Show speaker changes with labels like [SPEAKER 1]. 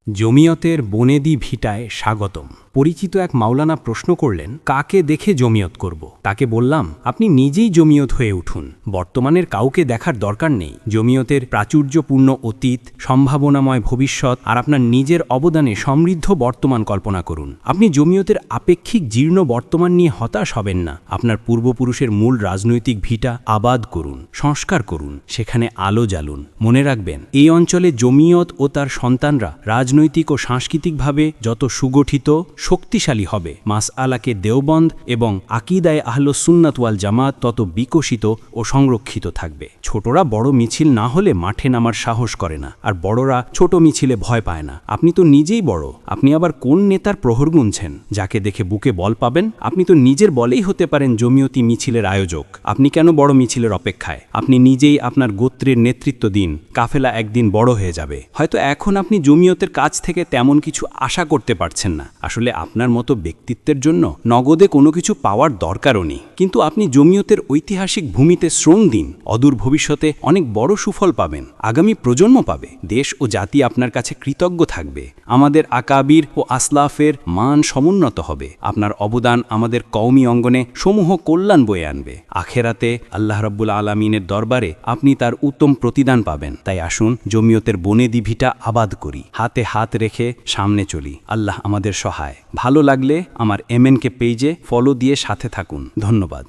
[SPEAKER 1] জমিয়তের বনেদি ভিটায় স্বাগতম। পরিচিত এক মাওলানা প্রশ্ন করলেন, কাকে দেখে জমিয়ত করব? তাকে বললাম, আপনি নিজেই জমিয়ত হয়ে উঠুন। বর্তমানের কাউকে দেখার দরকার নেই। জমিয়তের প্রাচুর্যপূর্ণ অতীত, সম্ভাবনাময় ভবিষ্যৎ আর আপনার নিজের অবদানে সমৃদ্ধ বর্তমান কল্পনা করুন। আপনি জমিয়তের আপেক্ষিক জীর্ণ বর্তমান নিয়ে হতাশ হবেন না। আপনার পূর্বপুরুষের মূল রাজনৈতিক ভিটা আবাদ করুন, সংস্কার করুন, সেখানে আলো জ্বালুন। মনে রাখবেন, এই অঞ্চলে জমিয়ত ও তার সন্তানরা রাজনৈতিক ও সাংস্কৃতিকভাবে যত সুগঠিত, শক্তিশালী হবে, মাসআলাকে দেওবন্দ এবং আকিদায়ে আহলুস সুন্নাত ওয়াল জামাত তত বিকশিত ও সংরক্ষিত থাকবে। ছোটরা বড় মিছিল না হলে মাঠে নামার সাহস করে না, আর বড়রা ছোট মিছিলে ভয় পায় না। আপনি তো নিজেই বড়। আপনি আবার কোন নেতার প্রহর গুনছেন? যাকে দেখে বুকে বল পাবেন? আপনি তো নিজের বলেই হতে পারেন জমিয়তি মিছিলের আয়োজক। আপনি কেন বড় মিছিলের অপেক্ষায়? আপনি নিজেই আপনার গোত্রের নেতৃত্ব দিন। কাফেলা একদিন বড় হয়ে যাবে। হয়তো এখন আপনি জমিয়তের কাছ থেকে তেমন কিছু আশা করতে পারছেন না। আসলে আপনার মতো ব্যক্তিত্বের জন্য নগদে কোনো কিছু পাওয়ার দরকারও নেই। কিন্তু আপনি জমিয়তের ঐতিহাসিক ভূমিতে শ্রম দিন। অদূর ভবিষ্যতে অনেক বড় সুফল পাবেন। আগামী প্রজন্ম পাবে। দেশ ও জাতি আপনার কাছে কৃতজ্ঞ থাকবে। আমাদের আকাবির ও আসলাফের মান সমুন্নত হবে। আপনার অবদান আমাদের কওমি অঙ্গনে সমূহ কল্যাণ বয়ে আনবে। আখেরাতে আল্লাহ রাব্বুল আলামিনের দরবারে আপনি তার উত্তম প্রতিদান পাবেন। তাই আসুন জমিয়তের বনেদি ভিটা আবাদ করি। হাতে হাত রেখে সামনে চলি। আল্লাহ আমাদের সহায়। ভালো লাগলে আমার MNK পেজে ফলো দিয়ে সাথে থাকুন। ধন্যবাদ।